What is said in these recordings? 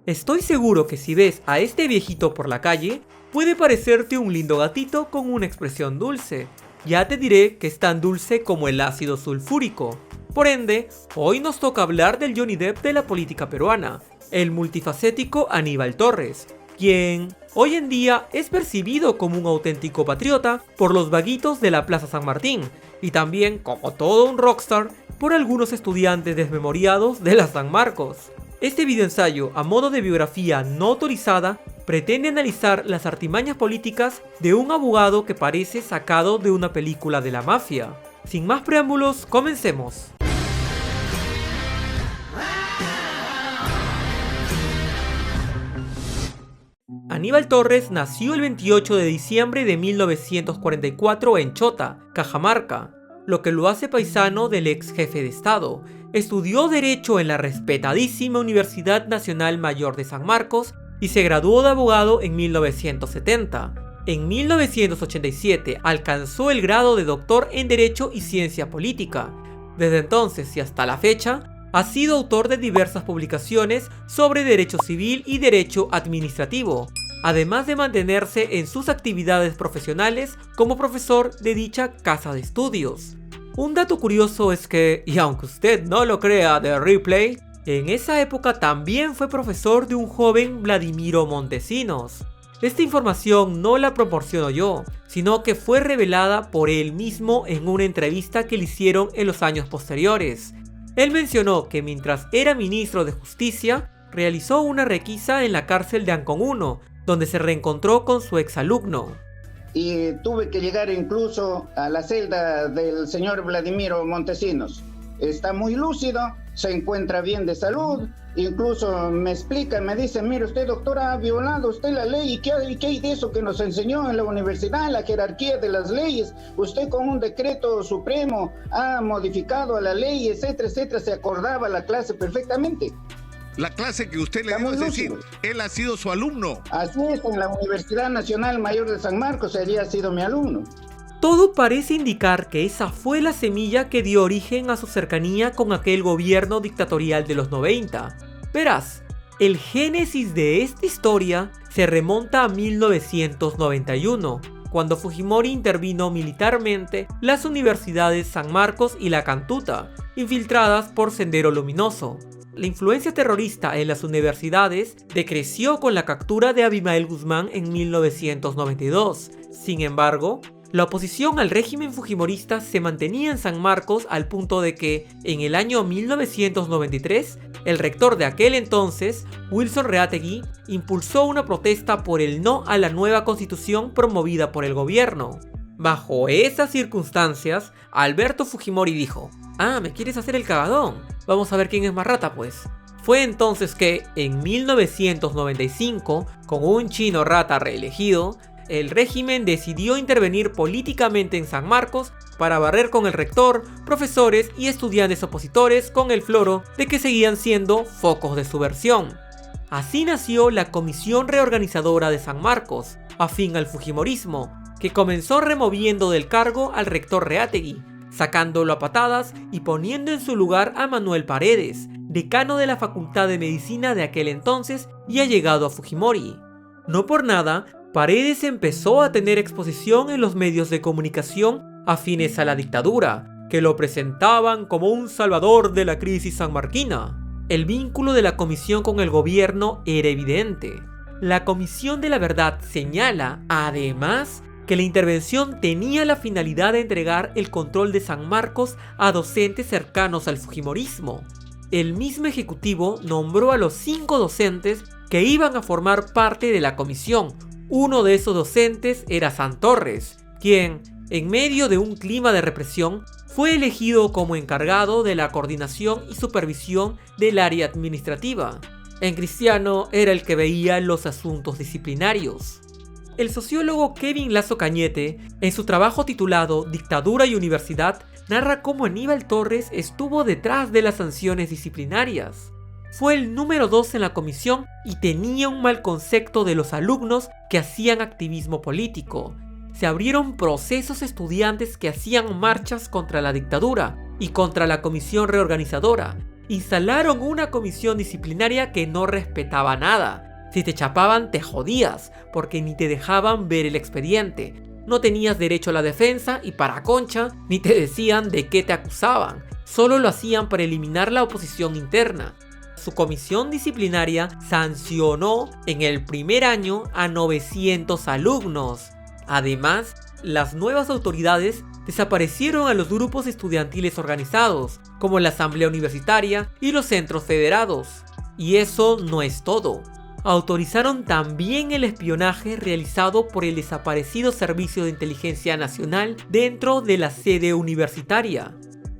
Estoy seguro que si ves a este viejito por la calle, puede parecerte un lindo gatito con una expresión dulce. Ya te diré que es tan dulce como el ácido sulfúrico. Por ende, hoy nos toca hablar del Johnny Depp de la política peruana, el multifacético Aníbal Torres, quien hoy en día es percibido como un auténtico patriota por los vaguitos de la Plaza San Martín y también como todo un rockstar por algunos estudiantes desmemoriados de la San Marcos. Este videoensayo, a modo de biografía no autorizada, pretende analizar las artimañas políticas de un abogado que parece sacado de una película de la mafia. Sin más preámbulos, comencemos. Aníbal Torres nació el 28 de diciembre de 1944 en Chota, Cajamarca, lo que lo hace paisano del ex jefe de Estado. Estudió Derecho en la respetadísima Universidad Nacional Mayor de San Marcos y se graduó de abogado en 1970. En 1987 alcanzó el grado de doctor en Derecho y Ciencia Política. Desde entonces y hasta la fecha, ha sido autor de diversas publicaciones sobre Derecho Civil y Derecho Administrativo, además de mantenerse en sus actividades profesionales como profesor de dicha casa de estudios. Un dato curioso es que, y aunque usted no lo crea de Ripley, en esa época también fue profesor de un joven Vladimiro Montesinos. Esta información no la proporciono yo, sino que fue revelada por él mismo en una entrevista que le hicieron en los años posteriores. Él mencionó que mientras era ministro de Justicia, realizó una requisa en la cárcel de Ancón 1, donde se reencontró con su exalumno. Y tuve que llegar incluso a la celda del señor Vladimiro Montesinos. Está muy lúcido, se encuentra bien de salud, incluso me explica, me dice, mire usted doctora, ha violado usted la ley, ¿y qué hay de eso que nos enseñó en la universidad, la jerarquía de las leyes? Usted con un decreto supremo ha modificado a la ley, etcétera, etcétera, se acordaba la clase perfectamente. La clase que usted le dio, es decir, él ha sido su alumno. Así es, en la Universidad Nacional Mayor de San Marcos había sido mi alumno. Todo parece indicar que esa fue la semilla que dio origen a su cercanía con aquel gobierno dictatorial de los 90. Verás, el génesis de esta historia se remonta a 1991, cuando Fujimori intervino militarmente las universidades San Marcos y La Cantuta, infiltradas por Sendero Luminoso. La influencia terrorista en las universidades decreció con la captura de Abimael Guzmán en 1992. Sin embargo, la oposición al régimen fujimorista se mantenía en San Marcos al punto de que, en el año 1993, el rector de aquel entonces, Wilson Reategui, impulsó una protesta por el no a la nueva constitución promovida por el gobierno. Bajo esas circunstancias, Alberto Fujimori dijo: ¿me quieres hacer el cagadón? Vamos a ver quién es más rata pues. Fue entonces que, en 1995, con un chino rata reelegido, el régimen decidió intervenir políticamente en San Marcos para barrer con el rector, profesores y estudiantes opositores con el floro de que seguían siendo focos de subversión. Así nació la Comisión Reorganizadora de San Marcos, afín al fujimorismo, que comenzó removiendo del cargo al rector Reategui, sacándolo a patadas y poniendo en su lugar a Manuel Paredes, decano de la Facultad de Medicina de aquel entonces y allegado a Fujimori. No por nada, Paredes empezó a tener exposición en los medios de comunicación afines a la dictadura, que lo presentaban como un salvador de la crisis sanmarquina. El vínculo de la comisión con el gobierno era evidente. La Comisión de la Verdad señala, además, que la intervención tenía la finalidad de entregar el control de San Marcos a docentes cercanos al fujimorismo. El mismo ejecutivo nombró a los 5 docentes que iban a formar parte de la comisión. Uno de esos docentes era San Torres, quien, en medio de un clima de represión, fue elegido como encargado de la coordinación y supervisión del área administrativa. En cristiano era el que veía los asuntos disciplinarios. El sociólogo Kevin Lazo Cañete, en su trabajo titulado Dictadura y Universidad, narra cómo Aníbal Torres estuvo detrás de las sanciones disciplinarias. Fue el número 2 en la comisión y tenía un mal concepto de los alumnos que hacían activismo político. Se abrieron procesos estudiantes que hacían marchas contra la dictadura y contra la comisión reorganizadora. instalaron una comisión disciplinaria que no respetaba nada. Si te chapaban, te jodías, porque ni te dejaban ver el expediente. No tenías derecho a la defensa y para concha, ni te decían de qué te acusaban. Solo lo hacían para eliminar la oposición interna. Su comisión disciplinaria sancionó en el primer año a 900 alumnos. Además, las nuevas autoridades desaparecieron a los grupos estudiantiles organizados, como la Asamblea Universitaria y los centros federados. Y eso no es todo. Autorizaron también el espionaje realizado por el desaparecido Servicio de Inteligencia Nacional dentro de la sede universitaria.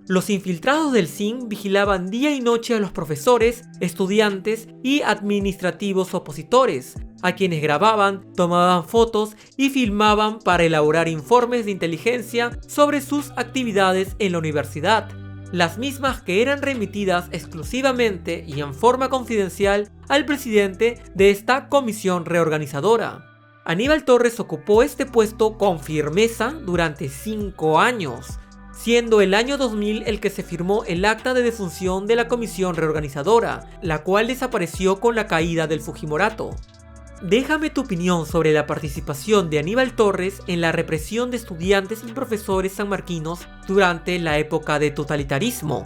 Los infiltrados del CIN vigilaban día y noche a los profesores, estudiantes y administrativos opositores, a quienes grababan, tomaban fotos y filmaban para elaborar informes de inteligencia sobre sus actividades en la universidad, las mismas que eran remitidas exclusivamente y en forma confidencial al presidente de esta comisión reorganizadora. Aníbal Torres ocupó este puesto con firmeza durante 5 años, siendo el año 2000 el que se firmó el acta de defunción de la comisión reorganizadora, la cual desapareció con la caída del Fujimorato. Déjame tu opinión sobre la participación de Aníbal Torres en la represión de estudiantes y profesores sanmarquinos durante la época de totalitarismo.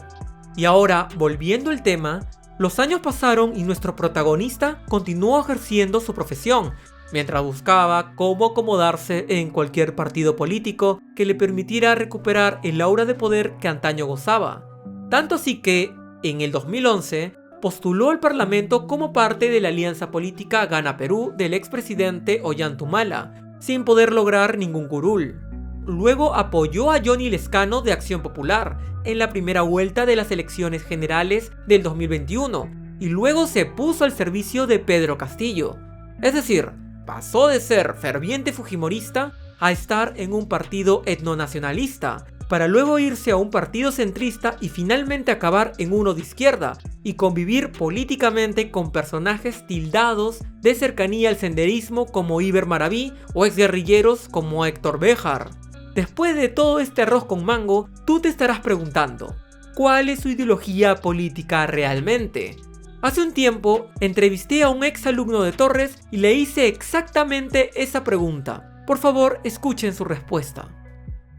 Y ahora, volviendo al tema, los años pasaron y nuestro protagonista continuó ejerciendo su profesión, mientras buscaba cómo acomodarse en cualquier partido político que le permitiera recuperar el aura de poder que antaño gozaba. Tanto así que, en el 2011, postuló al Parlamento como parte de la alianza política Gana Perú del expresidente Ollanta, sin poder lograr ningún curul. Luego apoyó a Johnny Lezcano de Acción Popular en la primera vuelta de las elecciones generales del 2021 y luego se puso al servicio de Pedro Castillo. Es decir, pasó de ser ferviente fujimorista a estar en un partido etnonacionalista, para luego irse a un partido centrista y finalmente acabar en uno de izquierda, y convivir políticamente con personajes tildados de cercanía al senderismo como Iber Maraví o exguerrilleros como Héctor Béjar. Después de todo este arroz con mango, tú te estarás preguntando, ¿cuál es su ideología política realmente? Hace un tiempo, entrevisté a un ex alumno de Torres y le hice exactamente esa pregunta. Por favor, escuchen su respuesta.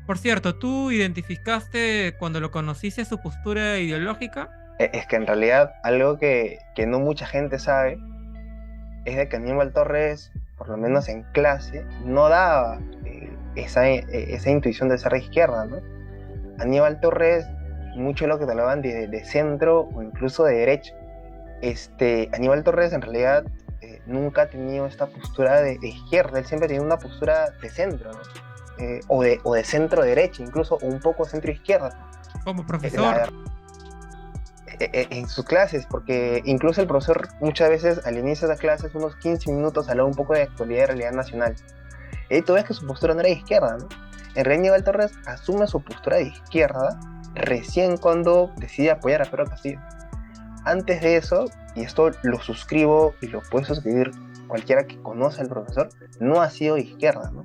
Por cierto, ¿tú identificaste cuando lo conociste su postura ideológica? Es que en realidad algo que no mucha gente sabe es de que Aníbal Torres, por lo menos en clase, no daba esa intuición de ser de izquierda, ¿no? Aníbal Torres, mucho de lo que te hablaban de centro o incluso de derecha. Aníbal Torres en realidad nunca ha tenido esta postura de izquierda, él siempre ha tenido una postura de centro, ¿no? O de centro derecha, incluso, o un poco centro izquierda. Como profesor. En sus clases, porque incluso el profesor muchas veces al inicio de las clases, unos 15 minutos, hablaba un poco de actualidad y realidad nacional. Y tú ves que su postura no era de izquierda, ¿no? En realidad Aníbal Torres asume su postura de izquierda recién cuando decide apoyar a Pedro Castillo. Antes de eso, y esto lo suscribo y lo puede suscribir cualquiera que conoce al profesor, no ha sido de izquierda, ¿no?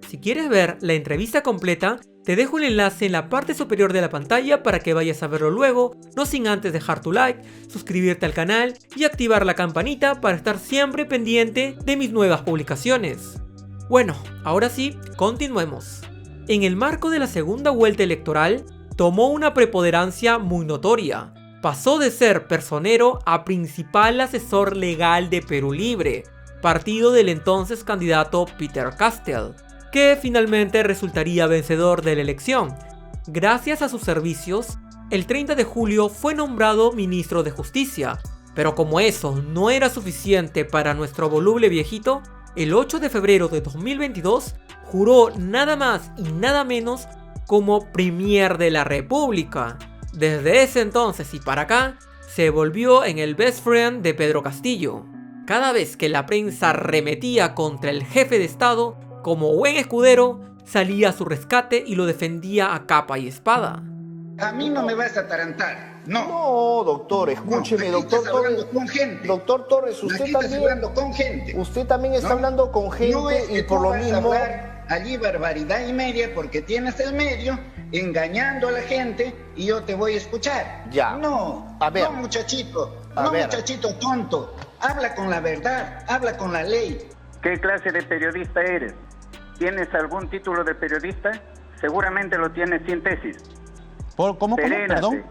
Si quieres ver la entrevista completa, te dejo el enlace en la parte superior de la pantalla para que vayas a verlo luego, no sin antes dejar tu like, suscribirte al canal y activar la campanita para estar siempre pendiente de mis nuevas publicaciones. Bueno, ahora sí, continuemos. En el marco de la segunda vuelta electoral, tomó una preponderancia muy notoria. Pasó de ser personero a principal asesor legal de Perú Libre, partido del entonces candidato Peter Castell, que finalmente resultaría vencedor de la elección. Gracias a sus servicios, el 30 de julio fue nombrado ministro de Justicia, pero como eso no era suficiente para nuestro voluble viejito, el 8 de febrero de 2022 juró nada más y nada menos como Premier de la República. Desde ese entonces y para acá, se volvió en el best friend de Pedro Castillo. Cada vez que la prensa arremetía contra el jefe de Estado, como buen escudero, salía a su rescate y lo defendía a capa y espada. A mí no me vas a atarantar, no. No, doctor, escúcheme, no, doctor Torres. Con gente. Doctor Torres, usted también con gente. Usted también está hablando con gente no es y por lo mismo allí barbaridad y media porque tienes el medio engañando a la gente y yo te voy a escuchar. Ya. No, A ver. no muchachito, A ver. muchachito tonto. Habla con la verdad, habla con la ley. ¿Qué clase de periodista eres? ¿Tienes algún título de periodista? Seguramente lo tienes sin tesis. ¿Cómo? Serénate. Perdón.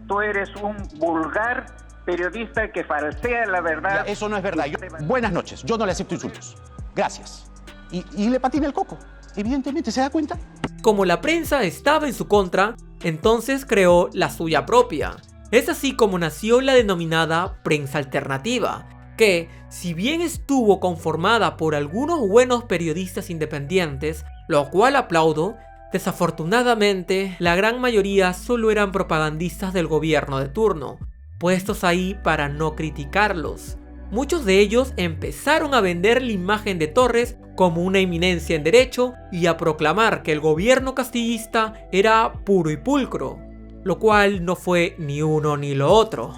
Tú eres un vulgar periodista que falsea la verdad. Ya, eso no es verdad. Buenas noches. Yo no le acepto insultos. Gracias. Y le patina el coco. Evidentemente, ¿se da cuenta? Como la prensa estaba en su contra, entonces creó la suya propia. Es así como nació la denominada prensa alternativa, que, si bien estuvo conformada por algunos buenos periodistas independientes, lo cual aplaudo, desafortunadamente la gran mayoría solo eran propagandistas del gobierno de turno, puestos ahí para no criticarlos. Muchos de ellos empezaron a vender la imagen de Torres como una eminencia en derecho y a proclamar que el gobierno castillista era puro y pulcro, lo cual no fue ni uno ni lo otro.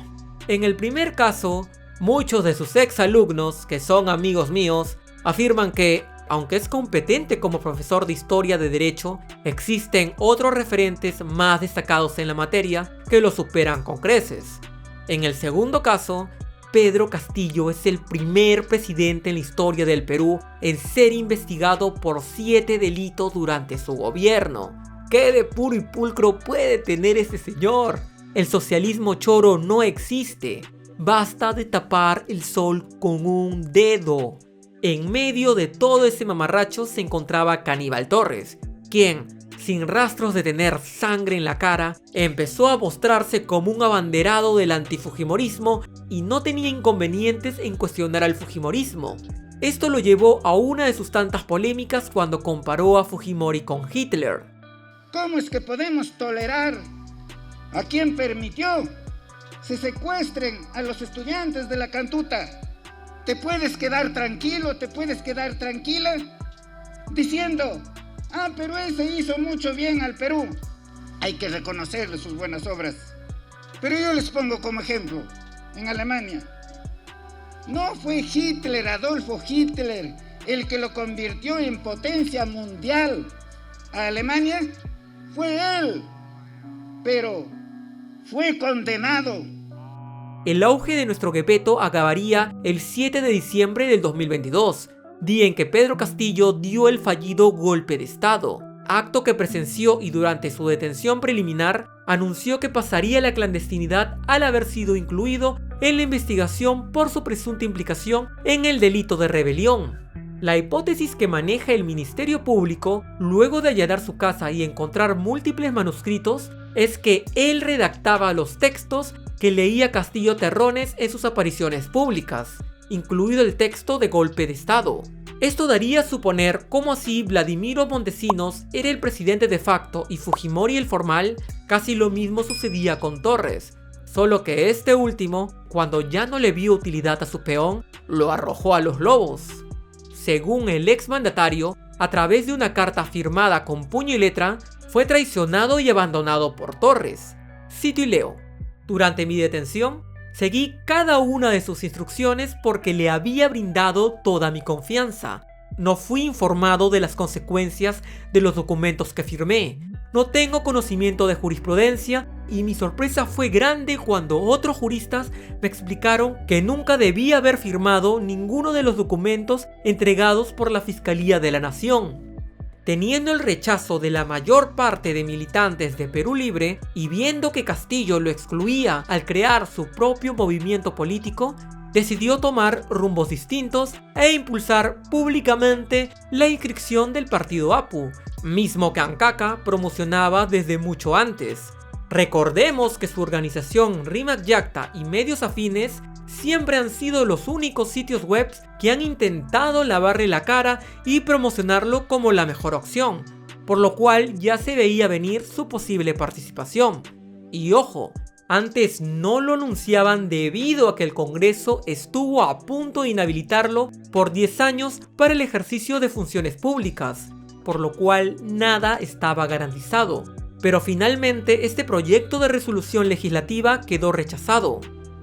En el primer caso, muchos de sus ex alumnos, que son amigos míos, afirman que, aunque es competente como profesor de historia de derecho, existen otros referentes más destacados en la materia que lo superan con creces. En el segundo caso, Pedro Castillo es el primer presidente en la historia del Perú en ser investigado por 7 delitos durante su gobierno. ¿Qué de puro y pulcro puede tener ese señor? El socialismo choro no existe. Basta de tapar el sol con un dedo. En medio de todo ese mamarracho se encontraba Caníbal Torres, quien, sin rastros de tener sangre en la cara, empezó a mostrarse como un abanderado del antifujimorismo y no tenía inconvenientes en cuestionar al fujimorismo. Esto lo llevó a una de sus tantas polémicas cuando comparó a Fujimori con Hitler. ¿Cómo es que podemos tolerar a quien permitió se secuestren a los estudiantes de la Cantuta? ¿Te puedes quedar tranquilo, te puedes quedar tranquila diciendo: ah, pero ese hizo mucho bien al Perú? Hay que reconocerle sus buenas obras. Pero yo les pongo como ejemplo, en Alemania, no fue Hitler, Adolfo Hitler, el que lo convirtió en potencia mundial a Alemania, fue él, pero fue condenado. El auge de nuestro Gepetto acabaría el 7 de diciembre del 2022, día en que Pedro Castillo dio el fallido golpe de estado, acto que presenció y durante su detención preliminar anunció que pasaría a la clandestinidad al haber sido incluido en la investigación por su presunta implicación en el delito de rebelión. La hipótesis que maneja el Ministerio Público, luego de allanar su casa y encontrar múltiples manuscritos, es que él redactaba los textos que leía Castillo Terrones en sus apariciones públicas, incluido el texto de golpe de estado. Esto daría a suponer cómo así Vladimiro Montesinos era el presidente de facto y Fujimori el formal. Casi lo mismo sucedía con Torres, solo que este último, cuando ya no le vio utilidad a su peón, lo arrojó a los lobos. Según el exmandatario, a través de una carta firmada con puño y letra, fue traicionado y abandonado por Torres. Cito y leo: durante mi detención, seguí cada una de sus instrucciones porque le había brindado toda mi confianza. No fui informado de las consecuencias de los documentos que firmé. No tengo conocimiento de jurisprudencia y mi sorpresa fue grande cuando otros juristas me explicaron que nunca debía haber firmado ninguno de los documentos entregados por la Fiscalía de la Nación. Teniendo el rechazo de la mayor parte de militantes de Perú Libre y viendo que Castillo lo excluía al crear su propio movimiento político, decidió tomar rumbos distintos e impulsar públicamente la inscripción del partido APU, mismo que Ancaca promocionaba desde mucho antes. Recordemos que su organización Rimac Yacta y medios afines siempre han sido los únicos sitios web que han intentado lavarle la cara y promocionarlo como la mejor opción, por lo cual ya se veía venir su posible participación. Y ojo, antes no lo anunciaban debido a que el Congreso estuvo a punto de inhabilitarlo por 10 años para el ejercicio de funciones públicas, por lo cual nada estaba garantizado. Pero finalmente este proyecto de resolución legislativa quedó rechazado.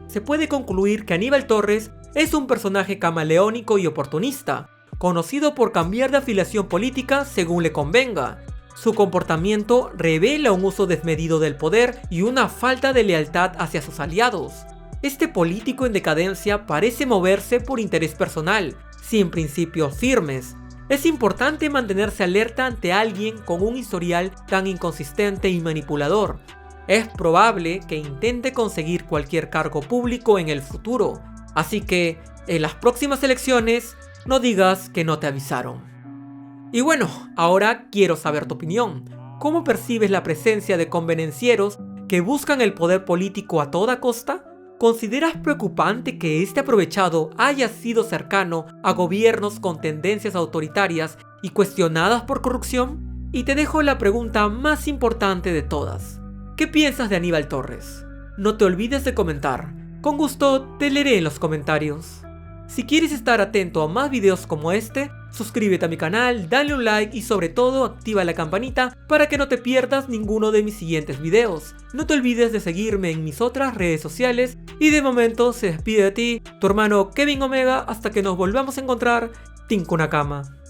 Se puede concluir que Aníbal Torres es un personaje camaleónico y oportunista, conocido por cambiar de afiliación política según le convenga. Su comportamiento revela un uso desmedido del poder y una falta de lealtad hacia sus aliados. Este político en decadencia parece moverse por interés personal, sin principios firmes. Es importante mantenerse alerta ante alguien con un historial tan inconsistente y manipulador. Es probable que intente conseguir cualquier cargo público en el futuro, así que en las próximas elecciones no digas que no te avisaron. Y bueno, ahora quiero saber tu opinión. ¿Cómo percibes la presencia de convenencieros que buscan el poder político a toda costa? ¿Consideras preocupante que este aprovechado haya sido cercano a gobiernos con tendencias autoritarias y cuestionadas por corrupción? Y te dejo la pregunta más importante de todas. ¿Qué piensas de Aníbal Torres? No te olvides de comentar. Con gusto te leeré en los comentarios. Si quieres estar atento a más videos como este, suscríbete a mi canal, dale un like y sobre todo activa la campanita para que no te pierdas ninguno de mis siguientes videos. No te olvides de seguirme en mis otras redes sociales y de momento se despide de ti, tu hermano Kevin Omega, hasta que nos volvamos a encontrar. Tinko Nakama.